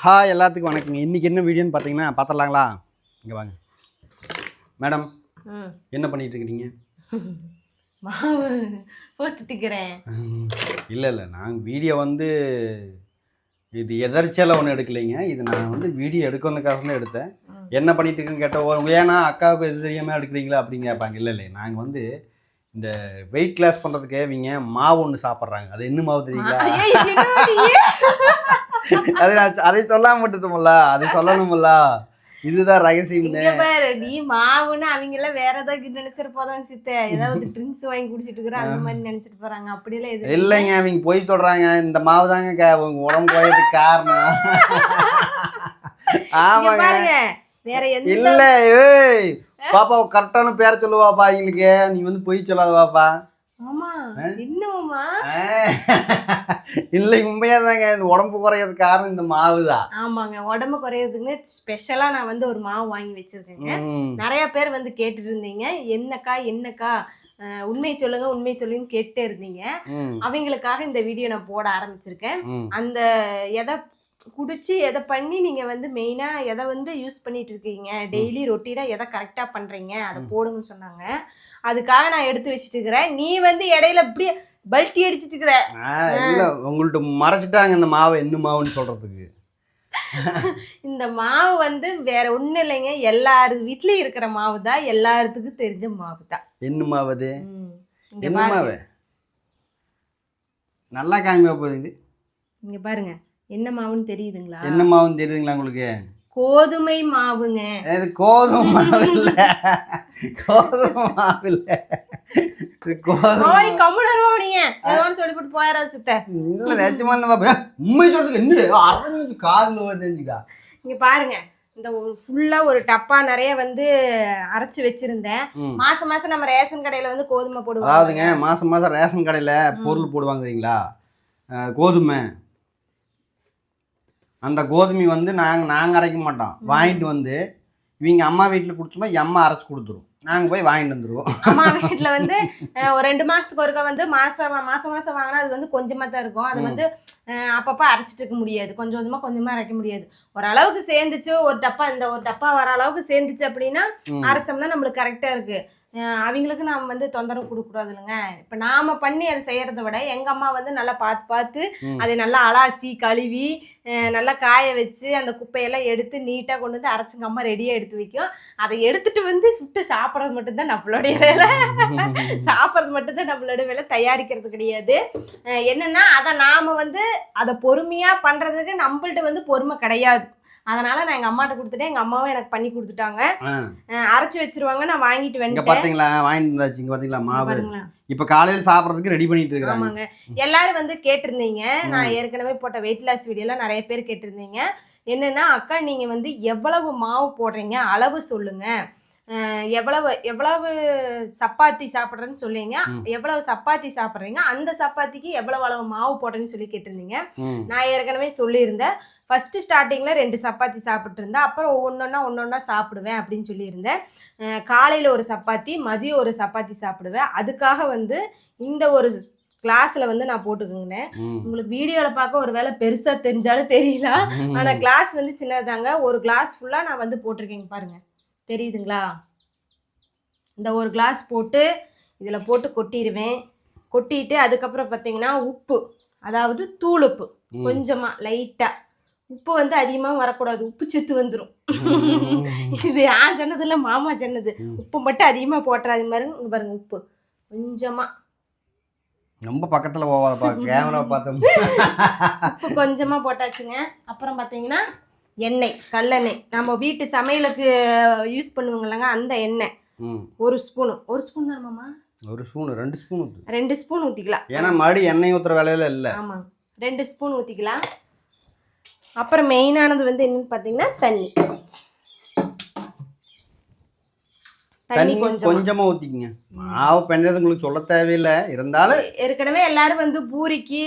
Hi எல்லாத்துக்கும் வணக்கங்க. இன்றைக்கி என்ன வீடியோன்னு பார்த்தீங்கன்னா பார்த்துடலாங்களா? இங்கே வாங்க மேடம். என்ன பண்ணிகிட்டு இருக்கிறீங்க? மாவு போட்டுட்டுக்கிறேன். இல்லை நாங்கள் வீடியோ இது எதர்ச்சியெல்லாம் ஒன்றும் எடுக்கலைங்க. இது நான் வீடியோ எடுக்கிறதுக்காக தான் எடுத்தேன். என்ன பண்ணிட்டு இருக்குன்னு கேட்டால் ஏன்னா அக்காவுக்கு எது தெரியாமல் எடுக்கிறீங்களா அப்படின்னு கேட்பாங்க. இல்லை நாங்கள் இந்த வெயிட் கிளாஸ் பண்ணுறதுக்கு இவங்க மாவு ஒன்று சாப்பிட்றாங்க. அது என்ன மாவு தெரியுங்களா? அதை சொல்லாம விட்டுட்டோம்ல, அது சொல்லணும்ல. இதுதான் ரகசியம். பாரு, நீ மாவுன்னு அவங்க எல்லாம் வேற ஏதாவது நினைச்சிட்டு போறாங்க சித்த. ஏதாவது ட்ரிங்க்ஸ் வாங்கி குடிச்சிட்டு இருக்கிற அந்த மாதிரி நினைச்சிட்டு போறாங்க. அப்படி எல்லாம் எது இல்லைங்க. அவங்க போய் சொல்றாங்க இந்த மாவு தாங்க உங்க உடம்பு போயதுக்கு காரணம். ஆமாங்க. வேற எந்த இல்ல ஏய் பாப்பா கரெக்டான பேரை சொல்லுவாப்பா. எங்களுக்கு நீ போய் சொல்லாத பாப்பா. ஆமா இன்னுமா இல்லை உண்மையா தாங்க. இந்த உடம்பு குறையறதுக்கு காரணம் இந்த மாவு தான். ஆமாங்க, உடம்பு குறையறதுக்கு ஸ்பெஷலா நான் ஒரு மாவு வாங்கி வச்சிருக்கேங்க. நிறைய பேர் கேட்டுட்டு இருந்தீங்க, என்னக்கா உண்மையை சொல்லுங்க உண்மையை சொல்லுன்னு கேட்டே இருந்தீங்க. அவங்களுக்காக இந்த வீடியோ நான் போட ஆரம்பிச்சிருக்கேன். அந்த எதை குடிச்சு எதை பண்ணி நீங்க மெயினா எதை யூஸ் பண்ணிட்டு இருக்கீங்க, டெய்லி ரொட்டீனா எதை கரெக்டா பண்றீங்க அதை போடுங்கன்னு சொன்னாங்க. அதுக்காக நான் எடுத்து வச்சுட்டு இருக்கிறேன். நீ இடையில இப்படியே பல்ட்டி அடிச்சிட்டு இருக்கிற. இல்ல உங்கள்ட்ட மறைச்சிட்டாங்க இந்த மாவு என்ன மாவுன்னு சொல்றதுக்கு. இந்த மாவு வேற ஒண்ணும் இல்லைங்க, எல்லாரு வீட்லயும் இருக்கிற மாவு தான், எல்லாத்துக்கும் தெரிஞ்ச மாவு தான். என்ன மாவு அது? என்ன மாவு? நல்லா காமியா போகுது. இங்க பாருங்க, என்ன மாவுன்னு தெரியுதுங்களா? என்ன மாவுன்னு தெரியுதுங்களா உங்களுக்கு? கோதுமை மாவுங்க. இது கோதுமை மாவு இல்ல, கோதுமை மாவு இல்ல. பாருங்க, இந்த ஃபுல்லா ஒரு டப்பா நிறைய அரைச்சு வச்சிருந்தேன். மாசம் மாசம் நம்ம ரேஷன் கடையில கோதுமை போடுவோம். அதாவதுங்க மாசம் மாசம் ரேஷன் கடையில பொருள் போடுவாங்க கோதுமை. அந்த கோதுமை நாங்கள் அரைக்க மாட்டோம். வாங்கிட்டு இவங்க அம்மா வீட்டில் கொடுத்தோமா அம்மா அரைச்சி கொடுத்துரும். நாங்கள் போய் வாங்கிட்டு வந்துடுவோம். அம்மா வீட்டில் ஒரு 2 மாதத்துக்கு ஒருக்கா மாதம் வாங்கினா அது கொஞ்சமாக தான் இருக்கும். அது அப்பப்போ அரைச்சிட்டு இருக்க முடியாது, கொஞ்சமாக அரைக்க முடியாது. ஓரளவுக்கு சேர்ந்துச்சு, ஒரு டப்பா வர அளவுக்கு சேர்ந்துச்சு அப்படின்னா அரைச்சோம்னா நம்மளுக்கு கரெக்டாக இருக்குது. அவங்களுக்கு நாம் தொந்தரவு கொடுக்கக்கூடாது இல்லைங்க. இப்போ நாம் பண்ணி அதை செய்கிறத விட எங்கள் அம்மா நல்லா பார்த்து அதை நல்லா அலாசி கழுவி நல்லா காய வச்சு அந்த குப்பையெல்லாம் எடுத்து நீட்டாக கொண்டு அரைச்சிங்க அம்மா ரெடியாக எடுத்து வைக்கும். அதை எடுத்துகிட்டு சுட்டு சாப்பிட்றது மட்டும்தான் நம்மளுடைய வேலை. சாப்பிட்றது மட்டும்தான் நம்மளோட வேலை, தயாரிக்கிறது கிடையாது. என்னென்னா அதை நாம் அதை பொறுமையாக பண்ணுறதுக்கு நம்மள்ட்ட பொறுமை கிடையாது. அதனால நான் எங்க அம்மாட்ட கொடுத்துட்டேன். எங்க அம்மாவும் எனக்கு பண்ணி கொடுத்துட்டாங்க. அரைச்சு வச்சிருவாங்க, நான் வாங்கிட்டு வந்துட்டேன். பாத்தீங்களா, வாங்கிட்டு வந்தாச்சு. இங்க பாத்தீங்களா மாவு. இப்ப காலையில சாப்பிடறதுக்கு ரெடி பண்ணிட்டு இருக்காங்க. ஆமாங்க, எல்லாரும் கேட்டிருந்தீங்க. நான் ஏற்கனவே போட்ட வெயிட் லாஸ் வீடியோல நிறைய பேர் கேட்டிருந்தீங்க. என்னன்னா அக்கா நீங்க எவ்வளவு மாவு போடுறீங்க, அளவு சொல்லுங்க, எவ்வளவு சப்பாத்தி சாப்பிட்றேன்னு சொல்லுங்க, எவ்வளவு சப்பாத்தி சாப்பிட்றீங்க, அந்த சப்பாத்திக்கு எவ்வளவு அளவு மாவு போடுறேன்னு சொல்லி கேட்டிருந்தீங்க. நான் ஏற்கனவே சொல்லியிருந்தேன். ஃபர்ஸ்ட் ஸ்டார்டிங்ல 2 சப்பாத்தி சாப்பிட்டு இருந்தேன், அப்புறம் ஒன்னொன்னா சாப்பிடுவேன் அப்படின்னு சொல்லியிருந்தேன். காலையில ஒரு சப்பாத்தி, மதியம் ஒரு சப்பாத்தி சாப்பிடுவேன். அதுக்காக இந்த ஒரு கிளாஸ்ல நான் போட்டுக்கோங்க. உங்களுக்கு வீடியோல பார்க்க ஒரு வேளை பெருசா தெரிஞ்சாலும் தெரியல, ஆனா கிளாஸ் சின்னதாங்க. ஒரு கிளாஸ் ஃபுல்லா நான் போட்டிருக்கேங்க. பாருங்க, தெரியுதுங்களா? இந்த ஒரு கிளாஸ் போட்டு இதில் போட்டு கொட்டிடுவேன். கொட்டிட்டு அதுக்கப்புறம் பார்த்தீங்கன்னா உப்பு, அதாவது தூள் உப்பு கொஞ்சமாக லைட்டாக. உப்பு அதிகமாக வரக்கூடாது, உப்பு செத்து வந்துடும். இது நான் சொன்னது இல்லை, மாமா சொன்னது. உப்பு மட்டும் அதிகமாக போட்டுறாது பாருங்க. இங்கே பாருங்க, உப்பு கொஞ்சமாக, ரொம்ப பக்கத்தில் போவாதப்பா, கேமரா பார்த்தோம். உப்பு கொஞ்சமாக போட்டாச்சுங்க. அப்புறம் பார்த்தீங்கன்னா எண்ணெய், கல்லெண்ணெய், நம்ம வீட்டு சமையலுக்கு யூஸ் பண்ணுவாங்கல்லங்க அந்த எண்ணெய். ஒரு ஸ்பூன் தான் மாமா. ஒரு ஸ்பூன் 2 ஸ்பூன் 2 ஸ்பூன் ஊற்றிக்கலாம். ஏன்னா மறுபடியும் எண்ணெய் ஊற்றுற வேலையில இல்லை. ஆமாம், 2 ஸ்பூன் ஊற்றிக்கலாம். அப்புறம் மெயினானது என்னன்னு பார்த்தீங்கன்னா தண்ணி கொஞ்சமா ஊத்திக்கங்க. மாவு பெண்றது உங்களுக்கு சொல்ல தேவையில்லை, இருந்தாலும் ஏற்கனவே எல்லாரும் பூரிக்கு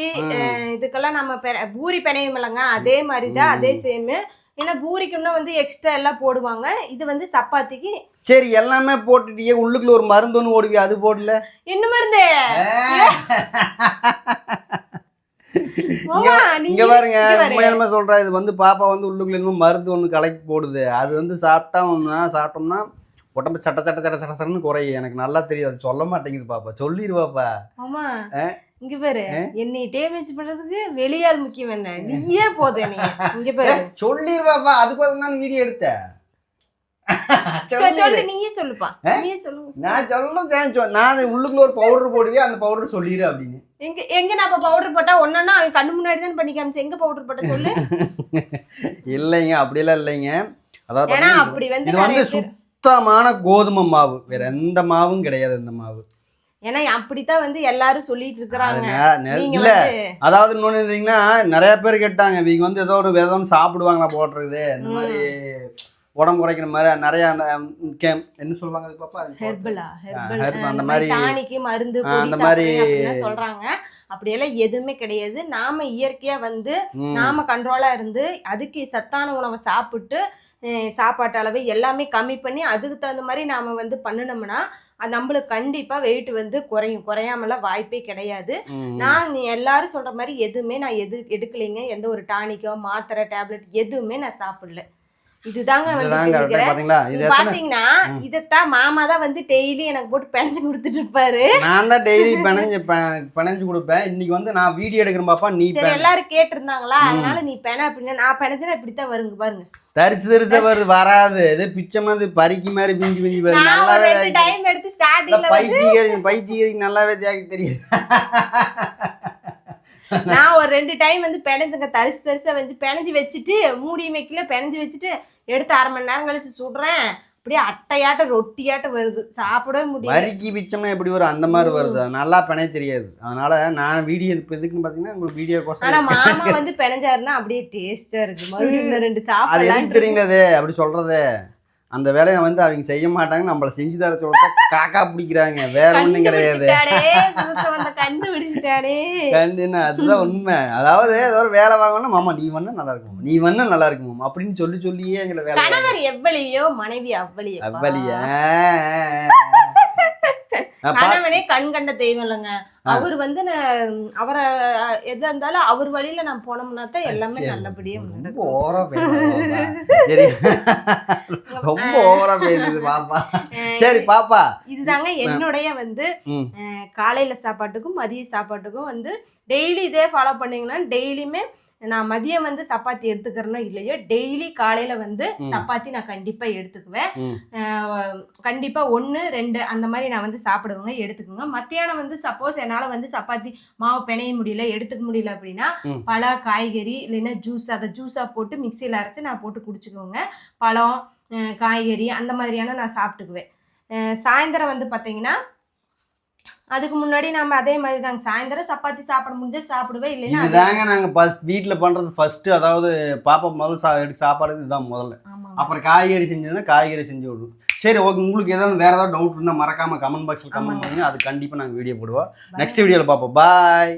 இதுக்கெல்லாம் நம்ம பூரி பெனையும் இல்லைங்க, அதே மாதிரி தான், அதே சேம். ஏன்னா பூரிக்குன்னா எக்ஸ்ட்ரா எல்லாம் போடுவாங்க. இது சப்பாத்திக்கு சரி எல்லாமே போட்டுட்டியே, உள்ளுக்குள்ள ஒரு மருந்து ஒன்று ஓடுவி, அது போடல. என்ன மருந்து? மாமா, இங்க பாருங்க உண்மையாலுமே சொல்றேன், இது வந்து பாப்பா வந்து உள்ளுக்குள்ள என்னமோ மருந்து ஒண்ணு கலக்கி போடுது. அது வந்து சாப்பிட்டோம்னா உடம்பு சட்ட சட்ட சட்ட சட்டன்னு குறையும். எனக்கு நல்லா தெரியும், அது சொல்ல மாட்டேங்குது பாப்பா. சொல்லிடுவாப்பா. மாமா இங்க பாரு, என்னை டேமேஜ் பண்றதுக்கு வெளியால் முக்கியம் என்ன, நீயே போதும் என்னைய. இங்க பாரு சொல்லிடுவாப்பா, அதுக்கு தான் வீடியோ எடுத்தேன். சொல்லு, நீயே சொல்லுப்பா, நீயே சொல்லு. நான் சொல்லணும், நான் உள்ளுக்குள்ள ஒரு பவுடர் போடுவேன், அந்த பவுடர் சொல்லிடு அப்படின்னு. எங்க நான் இப்ப பவுடர் போட்டா ஒன்னா அவன் கண்ணு முன்னாடி தான் பண்ணி காமிச்சு, எங்க பவுடர் போட்ட சொல்லு. இல்லைங்க, அப்படியெல்லாம் இல்லைங்க. அதாவது ஏன்னா அப்படி வந்து இது வந்து சுத்தமான கோதுமை மாவு, வேற எந்த மாவும் கிடையாது இந்த மாவு. ஏன்னா அப்படித்தான் வந்து எல்லாரும் சொல்லிட்டு இருக்கிறாங்க. இல்ல அதாவது இன்னொன்னு இருந்தீங்கன்னா, நிறைய பேர் கேட்டாங்க, இவங்க வந்து ஏதோ ஒரு விதம் சாப்பிடுவாங்களா போடுறது, இந்த மாதிரி உடம்பு குறைக்கிற மாதிரி நிறைய என்ன சொல்லுவாங்க பாப்பா, ஹெர்பல் அந்த மாதிரி டானிக்கு மருந்து அந்த மாதிரி சொல்றாங்க. அப்படியெல்லாம் எதுவுமே கிடையாது. நாம இயற்கையா வந்து நாம கண்ட்ரோலா இருந்து அதுக்கு சத்தான உணவை சாப்பிட்டு சாப்பாட்டு அளவு எல்லாமே கம்மி பண்ணி அதுக்கு தகுந்த மாதிரி நாம வந்து பண்ணினோம்னா அது நம்மளுக்கு கண்டிப்பா வெயிட் வந்து குறையாமலாம் வாய்ப்பே கிடையாது. நான் எல்லாரும் சொல்ற மாதிரி எதுவுமே நான் எடுக்கலைங்க. எந்த ஒரு டானிக்கோ மாத்திரை டேப்லெட் எதுவுமே நான் சாப்பிடல. இதுதாங்க வந்து பாத்தீங்கன்னா இதத்தான் மாமா தான் வந்து டெய்லி எனக்கு போட்டு பிணைஞ்சு கொடுத்துட்டு இருப்பாரு. நான் தான் டெய்லி பிணைஞ்சு கொடுப்பேன். இன்னைக்கு வந்து நான் வீடியோ எடுக்கிறேன் பாப்பா, நீ எல்லாரும் கேட்டு இருந்தாங்களா, அதனால நீ பெண அப்படின்னு நான் பிணைஞ்சா இப்படித்தான் வருங்க பாருங்க, தரிசு வருது, வராது. இது பிச்சை மாதிரி பறிக்கு மாதிரி பிஞ்சு வருது. நல்லாவே டைம் எடுத்து ஸ்டார்டிங்ல பைத்தியரிக்கு நல்லாவே தேக்க தெரியுது. நான் ஒரு 2 டைம் வந்து பிணைஞ்சுங்க, தரிசா வந்து பிணைஞ்சு வச்சுட்டு மூடி வைக்கல, பிணைஞ்சு வச்சுட்டு எடுத்து 1/2 மணி நேரம் கழிச்சு சுடுறேன். அப்படியே அட்டையாட்ட ரொட்டியாட்ட வருது, சாப்பிடவே முடியும். வரிக்கி பிச்சம்னா எப்படி வரும், அந்த மாதிரி வருது. நல்லா பிணைய தெரியாது. அதனால நான் வீடியோ எதுக்குன்னு பாத்தீங்கன்னா உங்களுக்கு வீடியோ கோசம். ஆனா மாமா வந்து பிணைஞ்சாருன்னா அப்படியே டேஸ்டா இருக்கு. மறுபடியும் 2 சாப்பிடலாம் தெரியுங்களது அப்படி சொல்றது. அந்த வேலையை வந்து அவங்க செய்ய மாட்டாங்க, நம்மள செஞ்சு தர சொல்லிட்டு காக்கா பிடிக்கிறாங்க, வேற ஒண்ணும் கிடையாது. கண்டுன்னா அதுதான் உண்மை. அதாவது ஏதோ ஒரு வேலை வாங்கணும், மாமா நீ வேணா நல்லா இருக்கும், நீ வேணா நல்லா இருக்கும் அப்படின்னு சொல்லியே எங்களை வேலை. கணவர் எவ்வளியோ மனைவி அவ்வளியா. கணவனே கண் கண்ட தெய்வம் இல்லைங்க. அவர் வந்து அவரை எதா இருந்தாலும் அவர் வழியில நான் போனோம்னா தான் எல்லாமே நல்லபடியா ரொம்ப ஓவரா பேசுது பாப்பா. சரி பாப்பா, இதுதாங்க என்னுடைய வந்து காலையில சாப்பாட்டுக்கும் மதிய சாப்பாட்டுக்கும் வந்து டெய்லி இதே ஃபாலோ பண்ணீங்கன்னா டெய்லியுமே நான் மதியம் வந்து சப்பாத்தி எடுத்துக்கிறேனோ இல்லையோ டெய்லி காலையில வந்து சப்பாத்தி நான் கண்டிப்பா எடுத்துக்குவேன். கண்டிப்பா 1 2 அந்த மாதிரி நான் வந்து சாப்பிடுவேங்க, எடுத்துக்குங்க. மத்தியானம் வந்து சப்போஸ் என்னால வந்து சப்பாத்தி மாவு பிணைய முடியல, எடுத்துக்க முடியல அப்படின்னா பழ காய்கறி இல்லைன்னா ஜூஸ், அதை ஜூஸா போட்டு மிக்சியில அரைச்சு நான் போட்டு குடிச்சுக்குவேங்க. பழம் காய்கறி அந்த மாதிரியான நான் சாப்பிட்டுக்குவேன். சாயந்தரம் வந்து பார்த்தீங்கன்னா அதுக்கு முன்னாடி நம்ம அதே மாதிரி தாங்க சாயந்தரம் சப்பாத்தி சாப்பிட முடிஞ்சா சாப்பிடுவேன், இல்லைன்னா இதுதாங்க நாங்க வீட்டில் பண்றது ஃபர்ஸ்ட். அதாவது பாப்பா முதல்ல சாப்பாடு இதுதான் முதல்ல, அப்புறம் காய்கறி செஞ்சதுன்னா காய்கறி செஞ்சு விடுவோம். சரி ஓகே, உங்களுக்கு ஏதாவது வேற ஏதாவது டவுட் இருந்தால் மறக்காம கமெண்ட் பாக்ஸில் கமெண்ட் பண்ணுங்க, அது கண்டிப்பாக நாங்கள் வீடியோ போடுவோம். நெக்ஸ்ட் வீடியோவில் பார்ப்போம். பாய்.